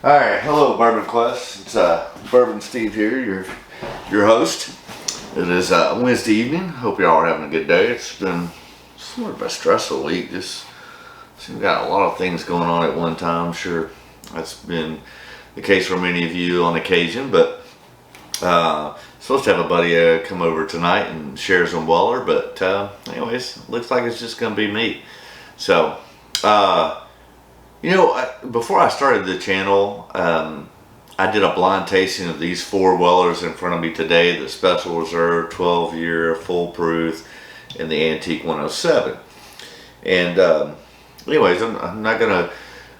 All right, hello, Bourbon Quest. It's Bourbon Steve here, your host. It is Wednesday evening. Hope y'all are having a good day. It's been sort of a stressful week. Just we've got a lot of things going on at one time. I'm sure that's been the case for many of you on occasion. But supposed to have a buddy come over tonight and share some Weller. But anyways, looks like it's just gonna be me. So. Before I started the channel, I did a blind tasting of these four Wellers in front of me today: the Special Reserve 12-year, Full Proof, and the Antique 107. And anyways, I'm not going to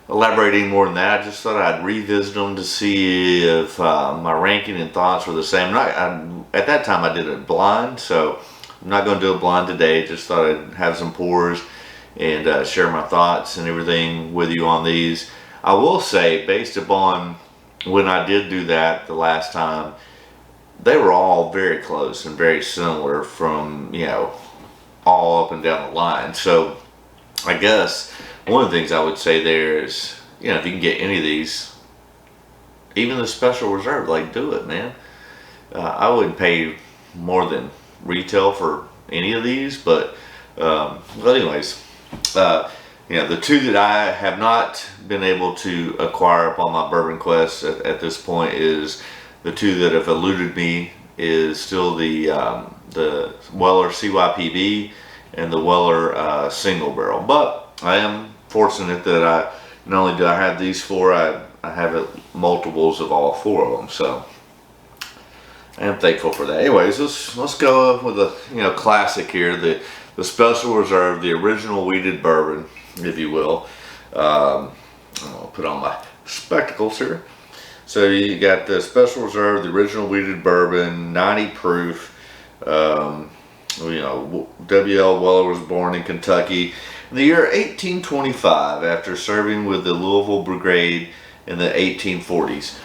elaborate any more than that. I just thought I'd revisit them to see if my ranking and thoughts were the same. At that time, I did it blind, so I'm not going to do it blind today. Just thought I'd have some pours and share my thoughts and everything with you on these. I will say, based upon when I did do that the last time, they were all very close and very similar from, all up and down the line. So I guess one of the things I would say there is, if you can get any of these, even the Special Reserve, like, do it, man. I wouldn't pay more than retail for any of these, but anyways, the two that I have not been able to acquire upon my Bourbon Quest at this point is the two that have eluded me is still the Weller CYPB and the Weller single barrel. But I am fortunate that not only do I have these four, I have multiples of all four of them. So I am thankful for that. Anyways, let's go up with a classic here. The Special Reserve, the original wheated bourbon, if you will. I'll put on my spectacles here. So you got the Special Reserve, the original wheated bourbon, 90 proof. W.L. Weller was born in Kentucky in the year 1825 after serving with the Louisville Brigade in the 1840s.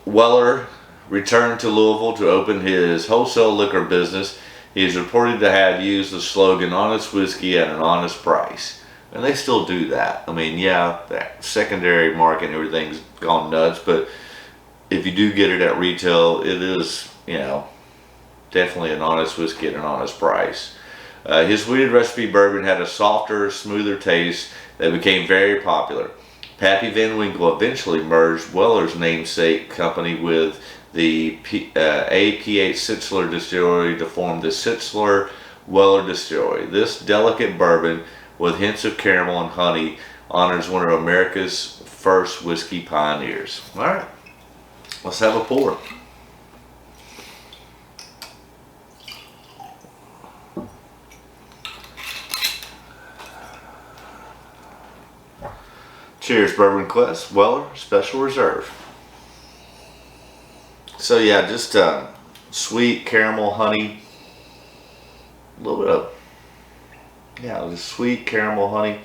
Weller returned to Louisville to open his wholesale liquor business. He is reported to have used the slogan, "Honest whiskey at an honest price." And they still do that. I mean, yeah, that secondary market and everything's gone nuts, but if you do get it at retail, it is, definitely an honest whiskey at an honest price. His wheated recipe bourbon had a softer, smoother taste that became very popular. Pappy Van Winkle eventually merged Weller's namesake company with the APH Sitzler Distillery to form the Sitzler Weller Distillery. This delicate bourbon with hints of caramel and honey honors one of America's first whiskey pioneers. All right, let's have a pour. Cheers, Bourbon Quest, Weller Special Reserve. So yeah, just sweet caramel, honey, a little bit of, just sweet caramel, honey.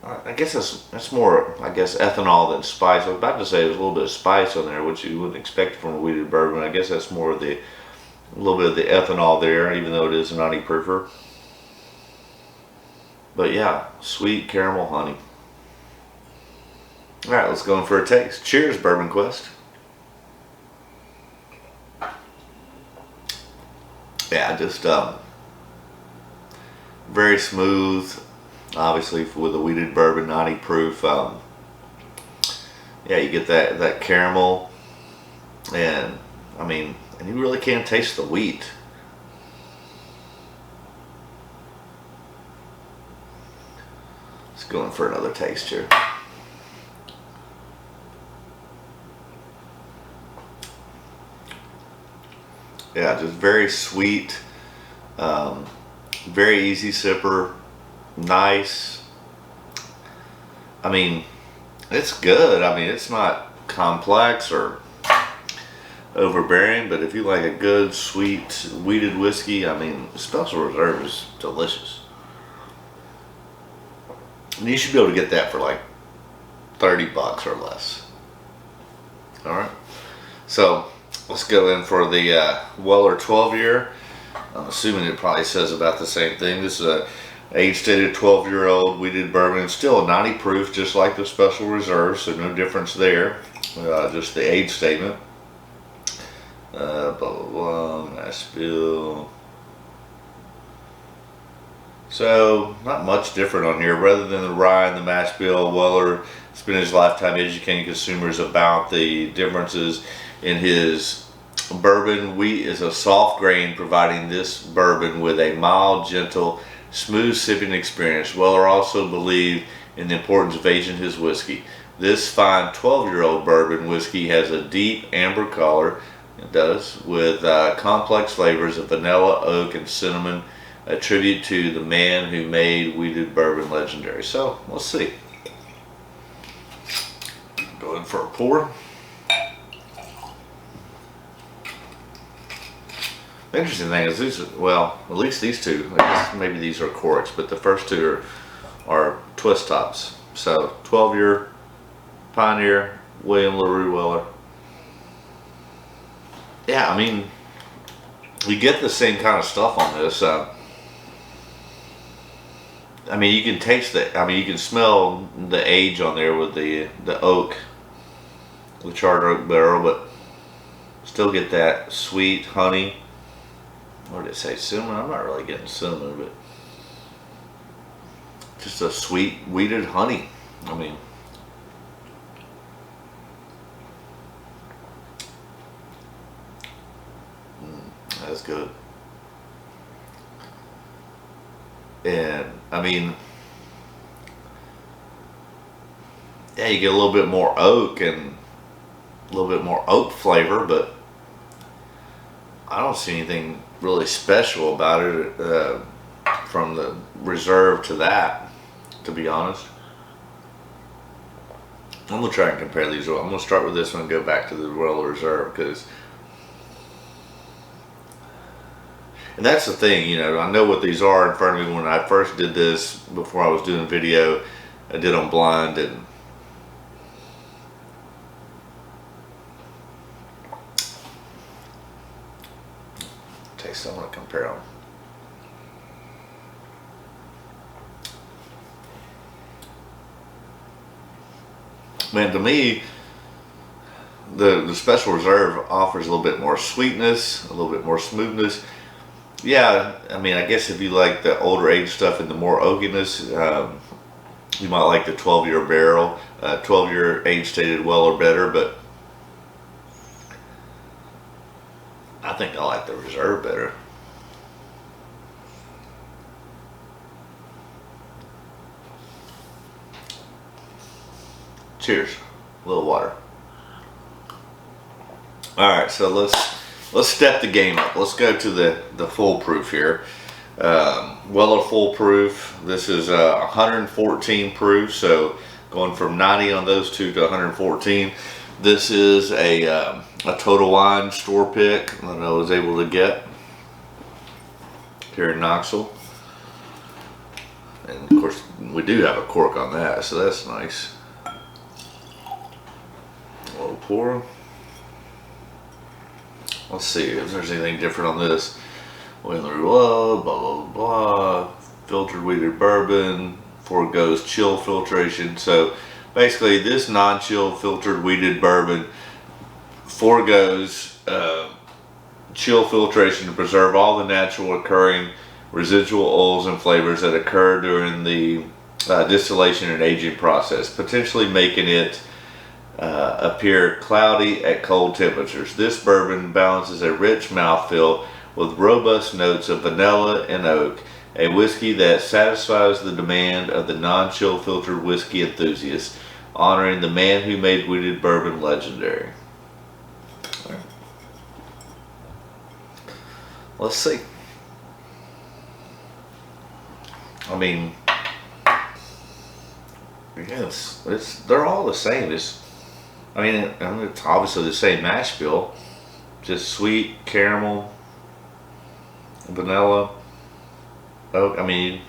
I guess that's more, ethanol than spice. I was about to say there's a little bit of spice on there, which you wouldn't expect from a wheated bourbon. I guess that's more of a little bit of the ethanol there, even though it is a 90 proofer. But yeah, sweet caramel, honey. All right, let's go in for a taste. Cheers, Bourbon Quest. Yeah, just very smooth, obviously with a wheated bourbon, 90 proof. You get that caramel, and you really can't taste the wheat. Let's go in for another taste here. Yeah, just very sweet, very easy sipper, nice. It's good. It's not complex or overbearing, but if you like a good, sweet, wheated whiskey, Special Reserve is delicious. And you should be able to get that for like $30 or less. All right. So let's go in for the Weller 12-year. I'm assuming it probably says about the same thing. This is Age stated 12-year-old wheated bourbon. Still a 90 proof, just like the Special Reserve, so no difference there. Just the age statement. Blah, blah, blah, mash bill. So, not much different on here. Rather than the rye and the mash bill, Weller spent his lifetime educating consumers about the differences in his bourbon. Wheat is a soft grain, providing this bourbon with a mild, gentle, smooth sipping experience. Weller also believed in the importance of aging his whiskey. This fine 12-year-old bourbon whiskey has a deep amber color, it does, with complex flavors of vanilla, oak, and cinnamon, a tribute to the man who made wheated bourbon legendary. So, let's see. Go in for a pour. The interesting thing is these, well, at least these two, I guess maybe these are corks, but the first two are twist tops. So 12-year Pioneer, William LaRue Weller. Yeah, I mean, you get the same kind of stuff on this. I mean, you can taste the, I mean, you can smell the age on there with the oak, the charred oak barrel, but still get that sweet honey. What did it say? Cinnamon? I'm not really getting cinnamon, but just a sweet wheated honey. I mean, that's good. And I mean, yeah, you get a little bit more oak and a little bit more oak flavor, but I don't see anything really special about it from the reserve to that, to be honest. I'm gonna try and compare these. I'm gonna start with this one and go back to the Royal Reserve, because, and that's the thing, you know, I know what these are in front of me. When I first did this, before I was doing video, I did on blind, and taste. I want to compare them. Man, to me, the Special Reserve offers a little bit more sweetness, a little bit more smoothness. Yeah, I mean, I guess if you like the older age stuff and the more oakiness, you might like the 12-year barrel, 12-year age stated Weller better, but I think I like the Reserve better. Cheers. A little water. Alright, so let's step the game up. Let's go to the full proof here. Weller full proof. This is 114 proof, so going from 90 on those two to 114. This is a Total Wine store pick that I was able to get here in Knoxville. And of course, we do have a cork on that, so that's nice. A little pour. Let's see if there's anything different on this. Blah, blah, blah, blah. Filtered wheated bourbon. Foregoes chill filtration. So basically, this non-chill filtered wheated bourbon foregoes chill filtration to preserve all the natural occurring residual oils and flavors that occur during the distillation and aging process, potentially making it appear cloudy at cold temperatures. This bourbon balances a rich mouthfeel with robust notes of vanilla and oak, a whiskey that satisfies the demand of the non-chill filtered whiskey enthusiast, honoring the man who made wheated bourbon legendary. Let's see. I mean, yes, they're all the same. It's obviously the same mash bill, just sweet caramel, vanilla, oak. I mean,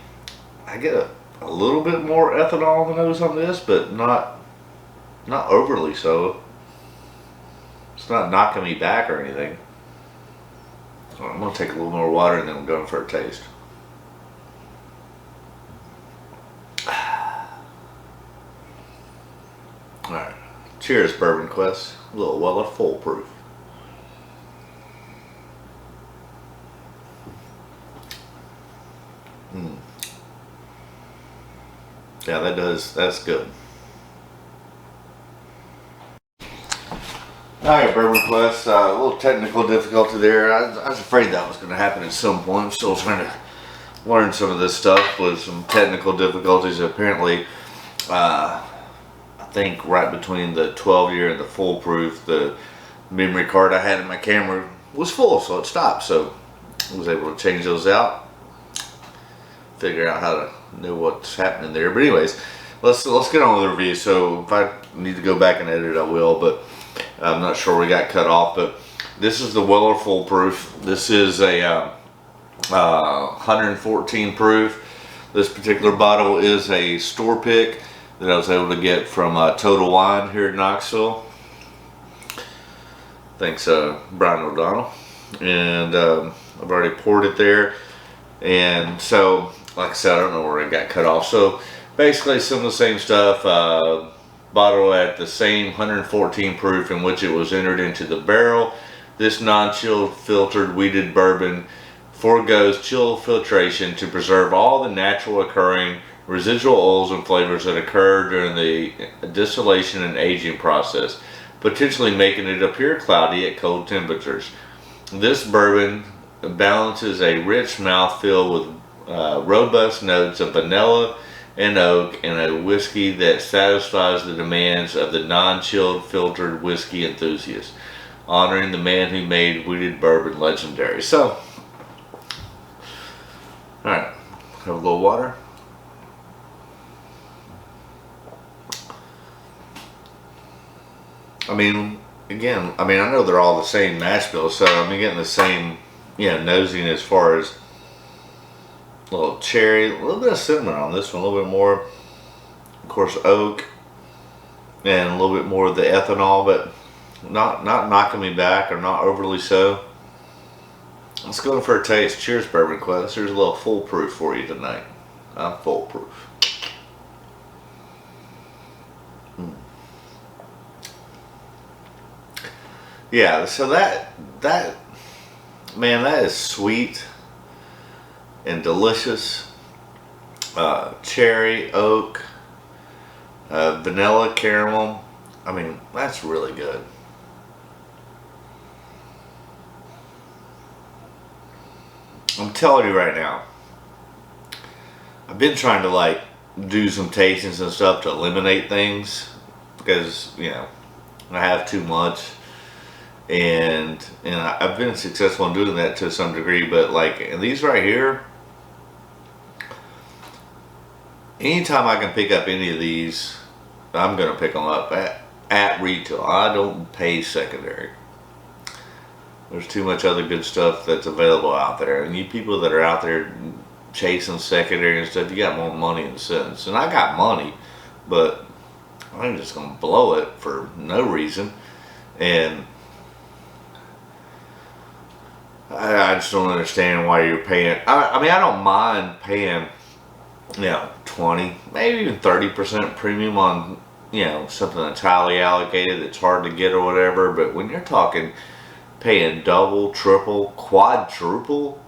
I get a little bit more ethanol in the nose on this, but not overly so. It's not knocking me back or anything. So I'm gonna take a little more water and then I'm going for a taste. Alright. Cheers, Bourbon Quest. A little Weller foolproof. Yeah, that's good. Alright, Bourbon Quest. A little technical difficulty there. I was afraid that was going to happen at some point. I'm still trying to learn some of this stuff with some technical difficulties. Apparently, I think right between the 12 year and the foolproof, the memory card I had in my camera was full, so it stopped. So I was able to change those out, figure out how to know what's happening there. But anyways, let's get on with the review. So if I need to go back and edit, I will. But I'm not sure we got cut off. But this is the Weller Foolproof. This is a 114 proof. This particular bottle is a store pick that I was able to get from Total Wine here in Knoxville. Thanks, Brian O'Donnell. And I've already poured it there. And so, like I said, I don't know where it got cut off. So basically some of the same stuff. Bottle at the same 114 proof in which it was entered into the barrel. This non-chilled filtered wheated bourbon foregoes chill filtration to preserve all the natural occurring residual oils and flavors that occur during the distillation and aging process, potentially making it appear cloudy at cold temperatures. This bourbon balances a rich mouthfeel with robust notes of vanilla and oak, and a whiskey that satisfies the demands of the non-chilled filtered whiskey enthusiast, honoring the man who made wheated bourbon legendary. So, alright, have a little water. I mean, again, I know they're all the same mash bill, so I'm getting the same, nosing as far as a little cherry, a little bit of cinnamon on this one, a little bit more, of course, oak, and a little bit more of the ethanol, but not knocking me back, or not overly so. Let's go in for a taste. Cheers, Bourbon Quest. Here's a little foolproof for you tonight. I'm foolproof. Yeah, so that man, that is sweet and delicious. Cherry, oak, vanilla, caramel. That's really good. I'm telling you right now, I've been trying to do some tastings and stuff to eliminate things because I have too much, and I've been successful in doing that to some degree. But and these right here, anytime I can pick up any of these, I'm gonna pick them up at retail. I don't pay secondary. There's too much other good stuff that's available out there, and you people that are out there chasing secondary and stuff, you got more money in a sense. And I got money, but I'm just gonna blow it for no reason. And I just don't understand why you're paying. I don't mind paying 20, maybe even 30% premium on something that's highly allocated that's hard to get or whatever. But when you're talking paying double, triple, quadruple,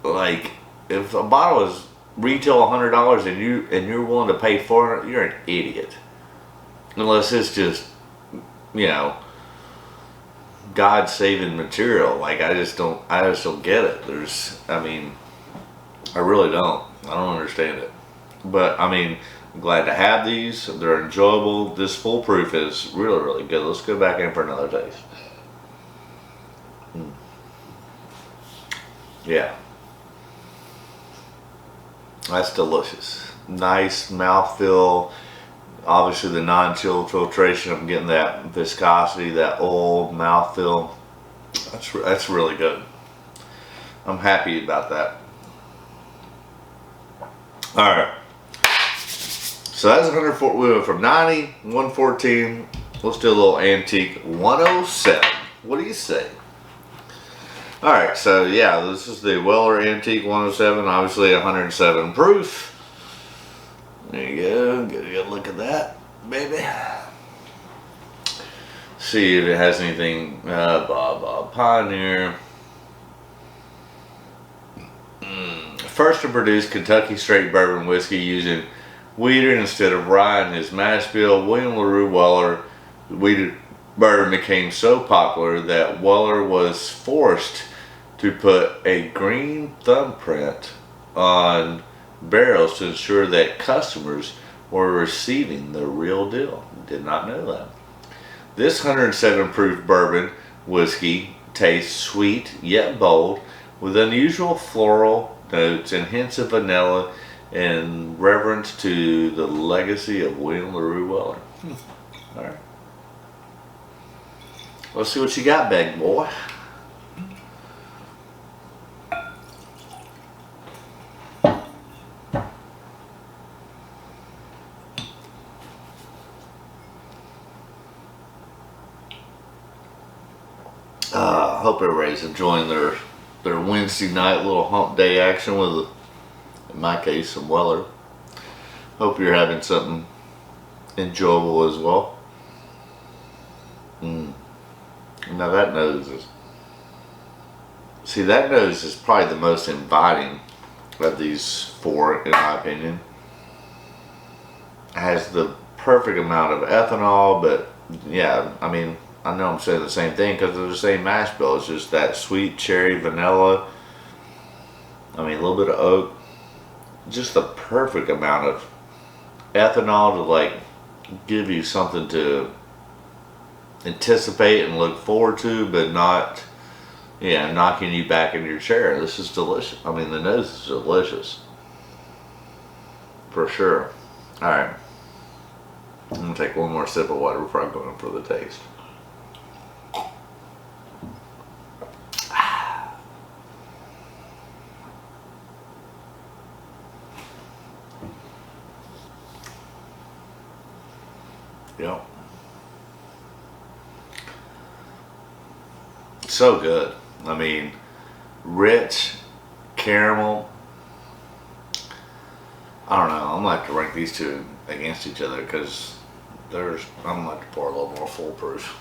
if a bottle is retail $100 and you're willing to pay $400, you're an idiot. Unless it's just God saving material. I just don't get it. I really don't. I don't understand it. But I'm glad to have these. They're enjoyable. This foolproof is really, really good. Let's go back in for another taste. Yeah, that's delicious. Nice mouthfeel. Obviously the non-chilled filtration, I'm getting that viscosity, that oil mouthfeel. That's really good. I'm happy about that. Alright, so that's 104. We went from 90, 114. Let's do a little antique 107. What do you say? Alright, so yeah, this is the Weller Antique 107, obviously 107 proof. There you go, get a good look at that, baby. See if it has anything. Pioneer. First to produce Kentucky straight bourbon whiskey using wheated instead of rye in his mash bill, William LaRue Weller wheated bourbon became so popular that Weller was forced to put a green thumbprint on barrels to ensure that customers were receiving the real deal. Did not know that. This 107 proof bourbon whiskey tastes sweet yet bold with unusual floral notes and hints of vanilla in reverence to the legacy of William LaRue Weller. All right. Let's see what you got, big boy. Hope everybody's enjoying their Wednesday night little hump day action with, in my case, some Weller. Hope you're having something enjoyable as well. Now that nose is probably the most inviting of these four, in my opinion. It has the perfect amount of ethanol, but yeah, I mean, I know I'm saying the same thing because they're the same mash bill. It's just that sweet cherry vanilla. I mean, a little bit of oak. Just the perfect amount of ethanol to like give you something to anticipate and look forward to, but not, yeah, knocking you back in your chair. This is delicious. I mean, the nose is delicious. For sure. Alright. I'm going to take one more sip of water before I go in for the taste. Yep. So good. I mean, rich caramel. I don't know. I'm gonna have to rank these two against each other because I'm gonna have to pour a little more foolproof.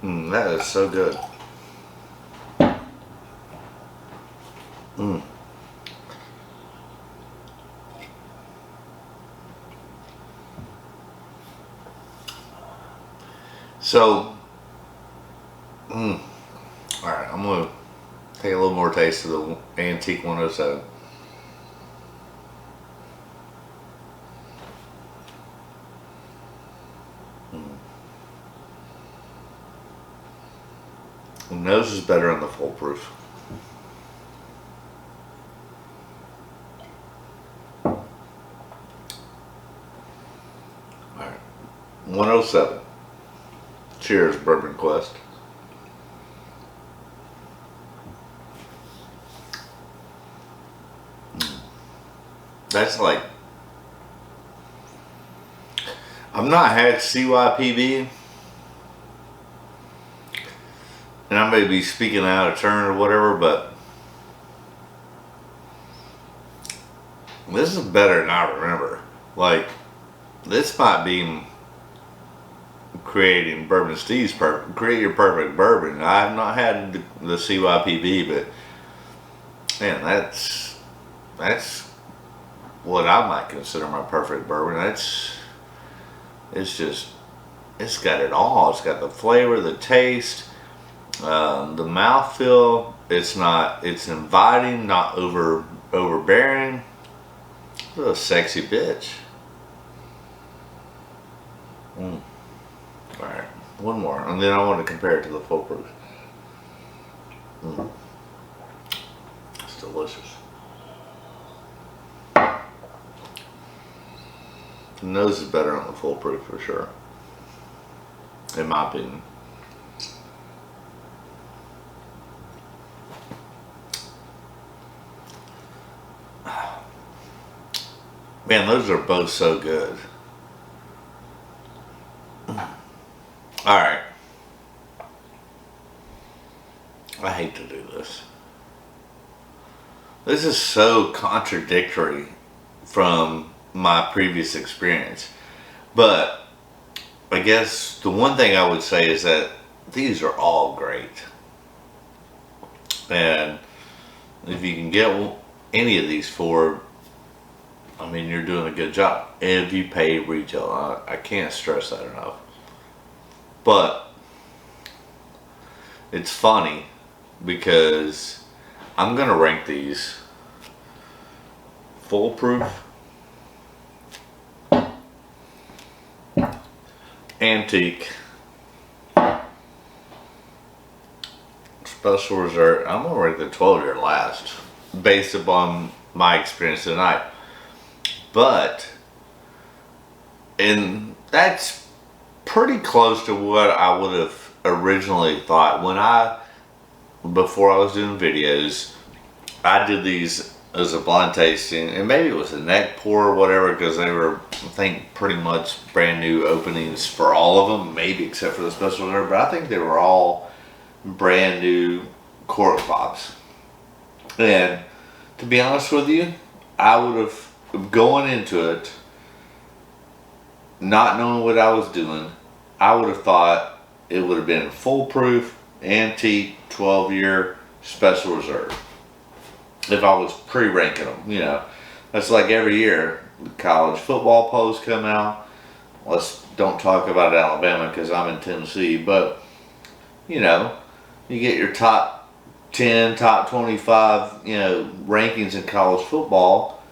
That is so good. So, alright, I'm going to take a little more taste of the Antique 107. The nose is better on the full proof. Alright, 107. Cheers, Bourbon Quest. That's like, I've not had CYPB, and I may be speaking out of turn or whatever, but this is better than I remember. Like, this might be creating Bourbon Steve's create your perfect bourbon. I have not had the CYPB, but man, that's what I might consider my perfect bourbon. It's got it all. It's got the flavor, the taste, the mouthfeel. It's inviting, not overbearing. It's a sexy bitch. Alright, one more, and then I want to compare it to the full proof. It's delicious. The nose is better on the full proof for sure, in my opinion. Man, those are both so good. Alright. I hate to do this. This is so contradictory from my previous experience. But I guess the one thing I would say is that these are all great. And if you can get any of these four, I mean, you're doing a good job. If you pay retail, I can't stress that enough. But it's funny because I'm going to rank these foolproof, antique, special reserve. I'm going to rank the 12-year last based upon my experience tonight. But, and that's pretty close to what I would have originally thought. Before I was doing videos, I did these as a blind tasting, and maybe it was a neck pour or whatever, because they were, I think, pretty much brand new openings for all of them, maybe except for the special reserve, but I think they were all brand new cork pops. And to be honest with you, I would have, going into it, not knowing what I was doing, I would have thought it would have been foolproof, antique, 12-year, special reserve. If I was pre-ranking them, you know. That's like every year, the college football polls come out. Let's don't talk about Alabama because I'm in Tennessee, but, you know, you get your top 10, top 25, you know, rankings in college football,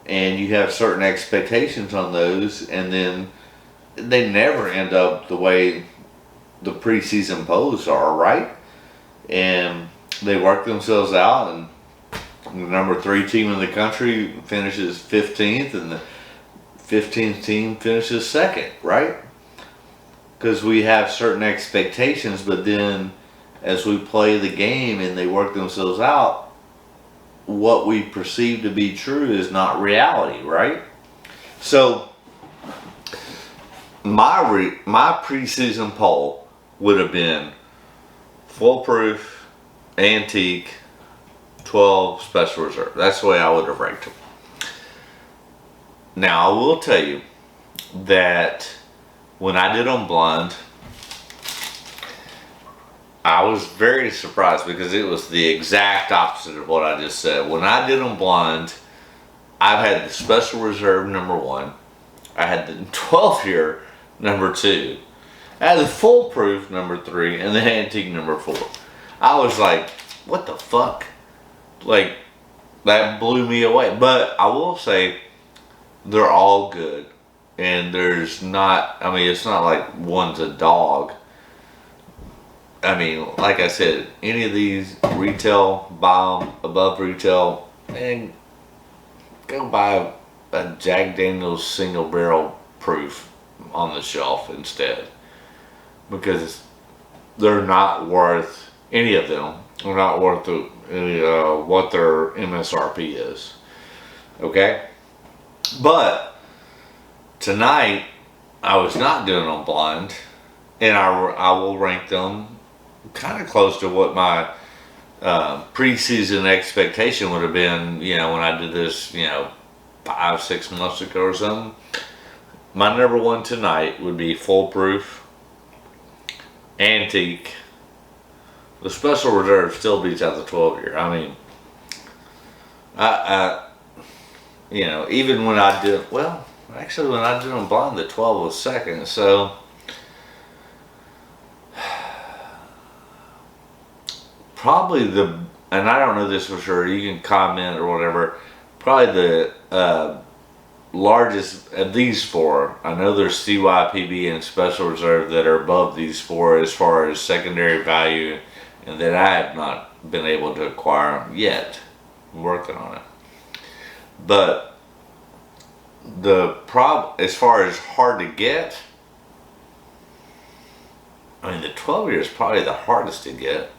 and you have certain expectations on those, and then they never end up the way the preseason polls are, right? And they work themselves out, and the number 3 team in the country finishes 15th, and the 15th team finishes 2nd, right? Because we have certain expectations, but then as we play the game and they work themselves out, what we perceive to be true is not reality, right? So my preseason poll would have been foolproof, antique, 12 special reserve. That's the way I would have ranked them. Now I will tell you that when I did on blind, I was very surprised because it was the exact opposite of what I just said. When I did on blind, I've had the special reserve number 1. I had the 12-year number 2. I had the foolproof number 3 and the antique number 4. I was like, what the fuck? Like, that blew me away. But I will say, they're all good. And there's not, I mean, it's not like one's a dog. I mean, like I said, any of these retail, buy them above retail, and go buy a Jack Daniel's single barrel proof on the shelf instead. Because they're not worth, any of them are not worth what their MSRP is. Okay? But tonight, I was not doing them blind, and I will rank them kind of close to what my preseason expectation would have been, you know, when I did this, you know, 5-6 months ago or something. My number 1 tonight would be foolproof, antique. The special reserve still beats out the 12-year. I mean, you know, even when I did, well, actually when I did them blind, the 12 was 2nd, so probably and I don't know this for sure, you can comment or whatever, probably the largest of these 4, I know there's CYPB and special reserve that are above these 4 as far as secondary value, and that I have not been able to acquire yet. I'm working on it. But as far as hard to get, I mean, the 12-year is probably the hardest to get.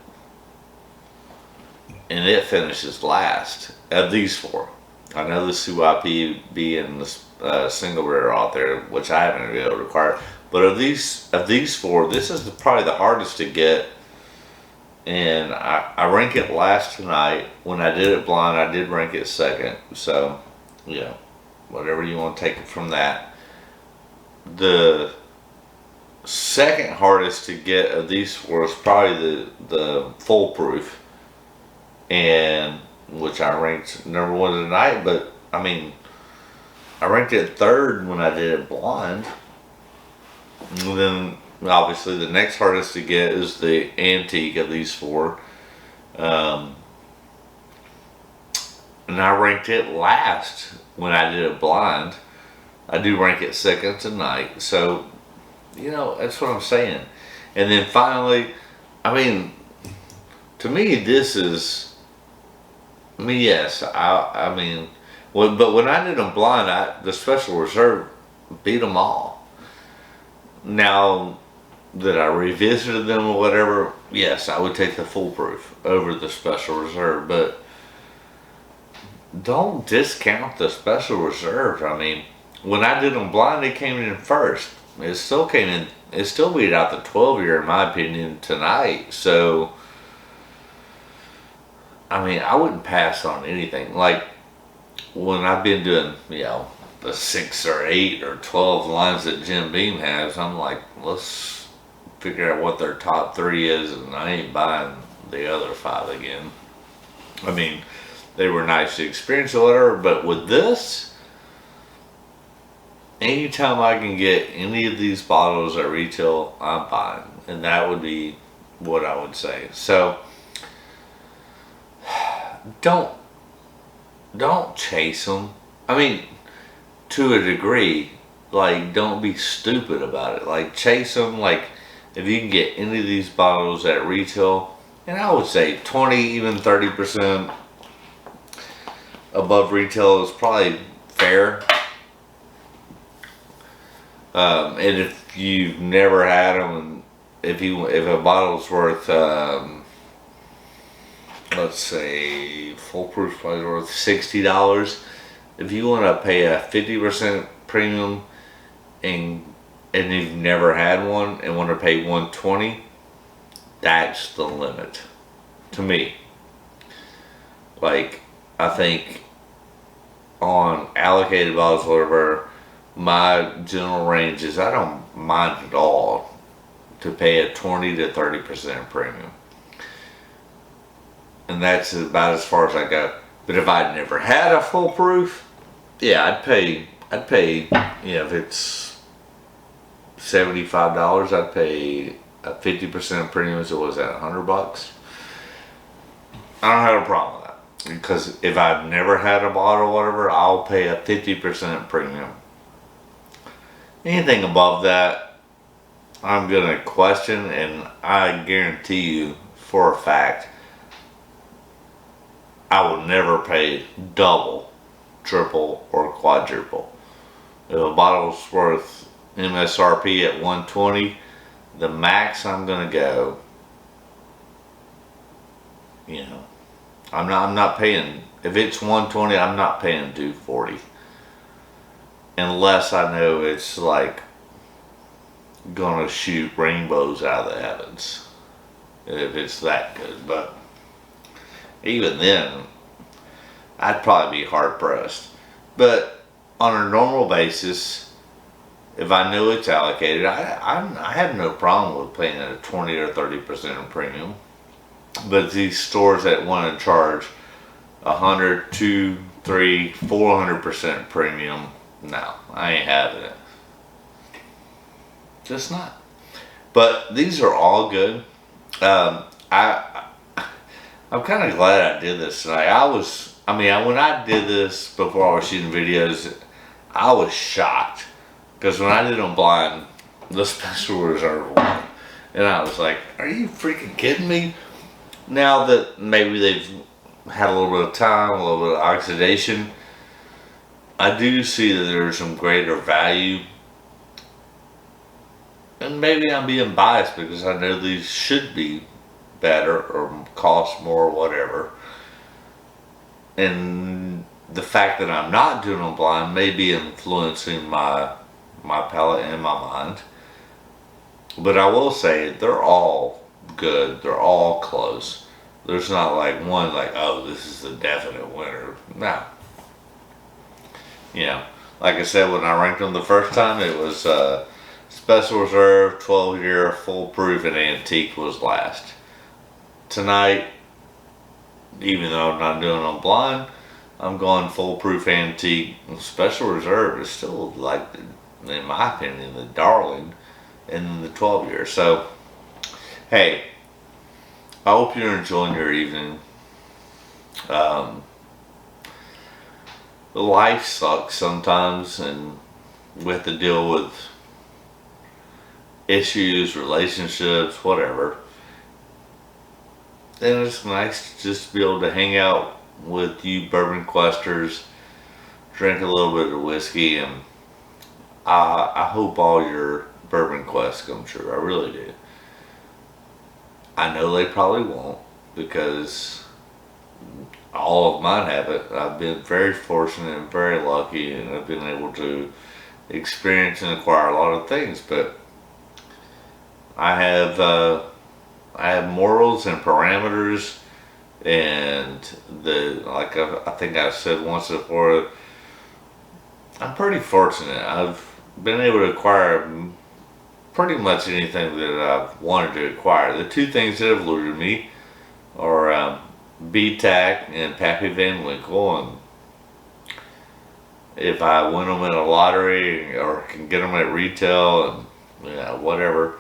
And it finishes last of these 4. I know the CYPB and the single rare out there, which I haven't been able to acquire. But of these 4, this is probably the hardest to get. And I rank it last tonight. When I did it blind, I did rank it 2nd. So, yeah, whatever you want to take it from that. The second hardest to get of these four is probably the foolproof, and which I ranked number one tonight. But I mean, I ranked it third when I did it blind. And then obviously the next hardest to get is the antique of these four. Um, and I ranked it last when I did it blind. I do rank it second tonight. So, that's what I'm saying. And then finally, I mean, to me, this is, yes, I mean, but when I did them blind, the special reserve beat them all. Now that I revisited them or whatever, yes, I would take the foolproof over the special reserve, but don't discount the special reserve. I mean, when I did them blind, it came in first. It still came in, it still beat out the 12-year in my opinion tonight. So, I mean, I wouldn't pass on anything. Like, when I've been doing, the 6 or 8 or 12 lines that Jim Beam has, I'm like, let's figure out what their top 3 is, and I ain't buying the other 5 again. I mean, they were nice to experience or whatever, but with this, anytime I can get any of these bottles at retail, I'm buying, and that would be what I would say. So, don't chase them. I mean, to a degree, like, don't be stupid about it. Like, chase them. Like, if you can get any of these bottles at retail, and I would say 20, even 30% above retail is probably fair. And if you've never had them, if a bottle's worth, let's say, foolproof probably worth $60. If you want to pay a 50% premium and you've never had one and want to pay $120, that's the limit to me. Like, I think on allocated bottles, whatever, my general range is I don't mind at all to pay a 20 to 30% premium. And that's about as far as I go. But if I'd never had a foolproof, yeah, I'd pay, if it's $75, I'd pay a 50% premium, so was that $100? I don't have a problem with that. Because if I've never had a bottle or whatever, I'll pay a 50% premium. Anything above that, I'm gonna question, and I guarantee you for a fact, I will never pay double, triple, or quadruple. If a bottle's worth MSRP at $120, the max I'm gonna go, I'm not paying. If it's $120, I'm not paying $240, unless I know it's like gonna shoot rainbows out of the heavens. If it's that good, but even then, I'd probably be hard pressed. But on a normal basis, if I know it's allocated, I have no problem with paying a 20 or 30% premium. But these stores that want to charge 100, 200, 300, 400% premium, no, I ain't having it. Just not. But these are all good. I'm kind of glad I did this tonight. When I did this before I was shooting videos, I was shocked. Because when I did them blind, the special reserve won. And I was like, are you freaking kidding me? Now that maybe they've had a little bit of time, a little bit of oxidation, I do see that there's some greater value. And maybe I'm being biased because I know these should be better or cost more or whatever. And the fact that I'm not doing them blind may be influencing my palate and my mind. But I will say they're all good. They're all close. There's not like one like, oh, this is the definite winner. No. Like I said, when I ranked them the first time, it was Special Reserve 12-year full proof and antique was last. Tonight, even though I'm not doing on blind, I'm going full proof antique. Special Reserve is still, like, in my opinion, the darling in the 12-year. So, hey, I hope you're enjoying your evening. Life sucks sometimes, and we have to deal with issues, relationships, whatever. And it's nice just to be able to hang out with you bourbon questers, drink a little bit of whiskey, and I hope all your bourbon quests come true. I really do. I know they probably won't, because all of mine haven't. I've been very fortunate and very lucky, and I've been able to experience and acquire a lot of things. But I have morals and parameters, and like I think I've said once before, I'm pretty fortunate. I've been able to acquire pretty much anything that I've wanted to acquire. The two things that have eluded me are BTAC and Pappy Van Winkle, and if I win them in a lottery or can get them at retail and whatever,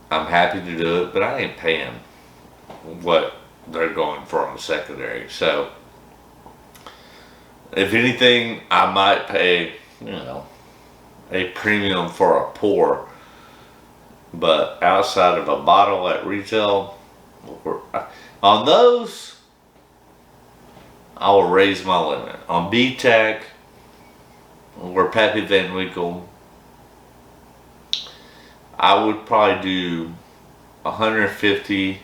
I'm happy to do it, but I ain't paying what they're going for on the secondary. So, if anything, I might pay, a premium for a pour. But outside of a bottle at retail, on those, I will raise my limit. On BTAC or Pappy Van Winkle, I would probably do 150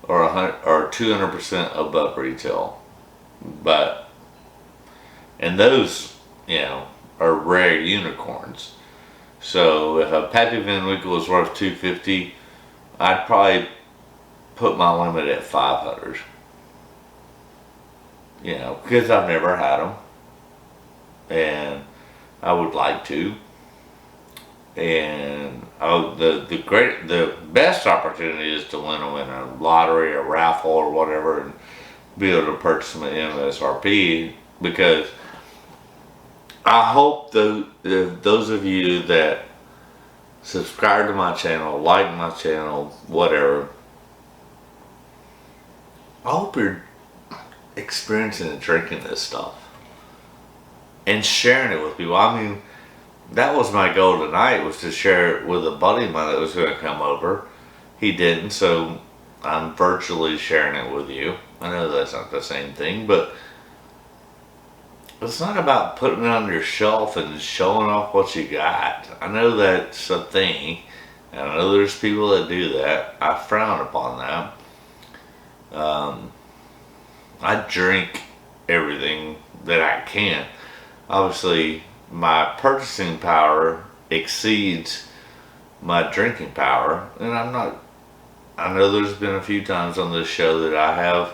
or 200% above retail. And those, are rare unicorns. So if a Pappy Van Winkle is worth 250, I'd probably put my limit at 500. Because I've never had them, and I would like to. And the best opportunity is to win them in a lottery, a raffle, or whatever, and be able to purchase them at MSRP. Because I hope those of you that subscribe to my channel, like my channel, whatever, I hope you're experiencing and drinking this stuff and sharing it with people. I mean, that was my goal tonight, was to share it with a buddy of mine that was going to come over. He didn't, so I'm virtually sharing it with you. I know that's not the same thing, but it's not about putting it on your shelf and showing off what you got. I know that's a thing, and I know there's people that do that. I frown upon that. I drink everything that I can. Obviously, my purchasing power exceeds my drinking power, and I know there's been a few times on this show that I have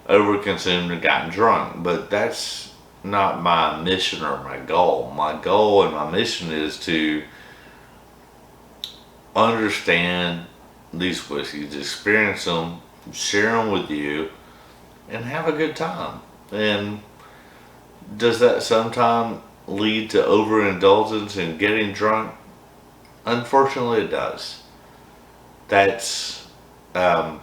overconsumed and gotten drunk, but that's not my mission or my goal. My goal and my mission is to understand these whiskeys, experience them, share them with you, and have a good time. And does that sometimes lead to overindulgence and getting drunk? Unfortunately, it does. That's not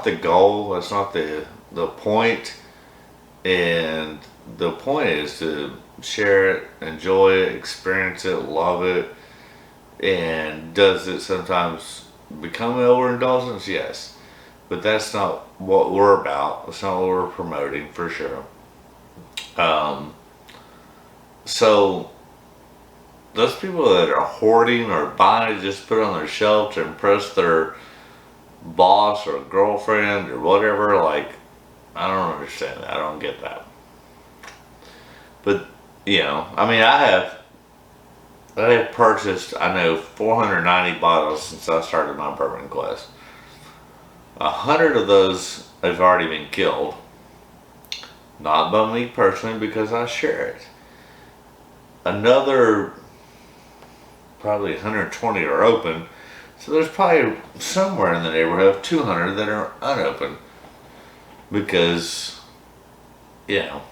the goal. That's not the point. And the point is to share it, enjoy it, experience it, love it. And does it sometimes become an overindulgence? Yes. But that's not what we're about. That's not what we're promoting, for sure. So those people that are hoarding or buying it just put it on their shelf to impress their boss or girlfriend or whatever, like, I don't understand that. I don't get that. But, I have purchased, 490 bottles since I started my bourbon quest. 100 of those have already been killed. Not by me personally, because I share it. another probably 120 are open. So there's probably somewhere in the neighborhood of 200 that are unopened. Because, you know,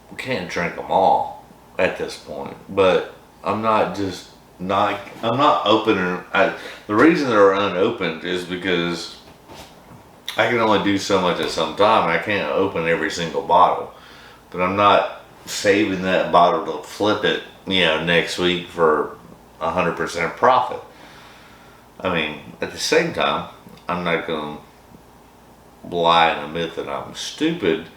we can't drink them all at this point. But I'm not opening. The reason they're unopened is because I can only do so much at some time. I can't open every single bottle. But I'm not saving that bottle to flip it, next week for 100% profit. I mean, at the same time, I'm not going to lie and admit that I'm stupid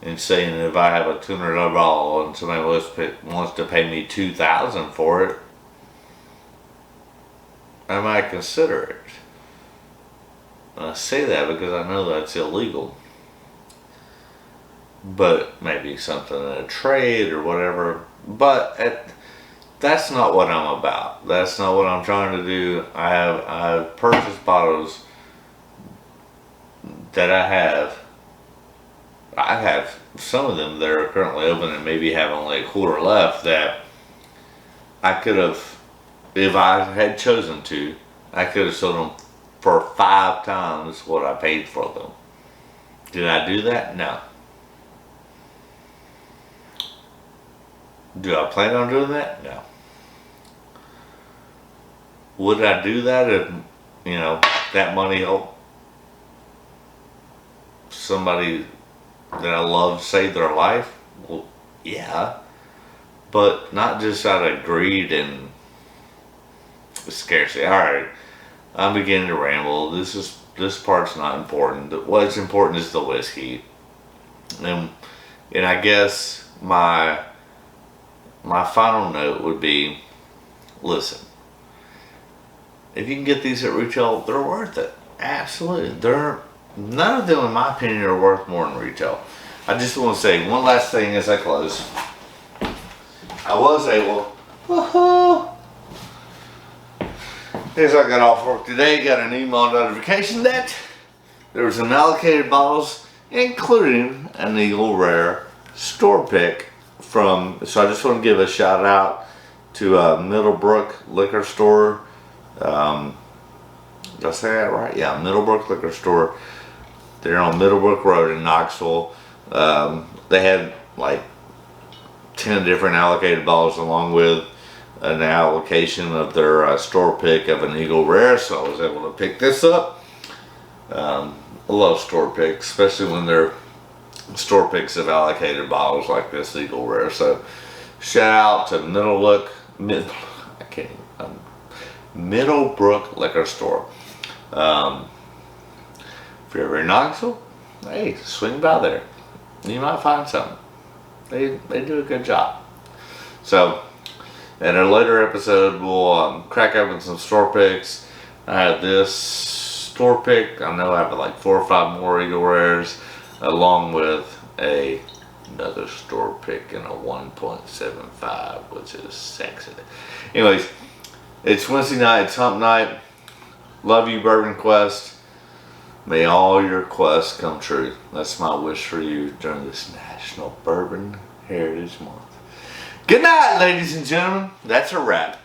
in saying that if I have a $200 bottle and somebody wants to pay me $2,000 for it, I might consider it. And I say that because I know that's illegal. But maybe something in a trade or whatever. But that's not what I'm about. That's not what I'm trying to do. I've purchased bottles that I have some of them that are currently open and maybe have only a quarter left that I could have, if I had chosen to, I could have sold them for 5 times what I paid for them. Did I do that? No. Do I plan on doing that? No. Would I do that if, that money helped somebody that I love save their life? Well, yeah. But not just out of greed and scarcity. Alright, I'm beginning to ramble. This part's not important. What's important is the whiskey. And I guess my final note would be, listen, if you can get these at retail, they're worth it. Absolutely. None of them, in my opinion, are worth more than retail. I just want to say one last thing as I close. I was able, as I got off work today, got an email notification that there was some allocated bottles, including an Eagle Rare store pick so I just want to give a shout out to Middlebrook Liquor Store. Did I say that right? Yeah, Middlebrook Liquor Store. They're on Middlebrook Road in Knoxville. They had like 10 different allocated bottles along with an allocation of their store pick of an Eagle Rare, so I was able to pick this up. I love store picks, especially when they're store picks of allocated bottles like this Eagle Rare. So shout out to Middlebrook Liquor Store. If you're ever in Knoxville, hey, swing by there. You might find something. They do a good job. So in a later episode, we'll crack open some store picks. I have this store pick. I know I have like 4 or 5 more Eagle Rares, along with another store pick in a 1.75, which is sexy. Anyways, it's Wednesday night, it's hump night. Love you, Bourbon Quest. May all your quests come true. That's my wish for you during this National Bourbon Heritage Month. Good night, ladies and gentlemen. That's a wrap.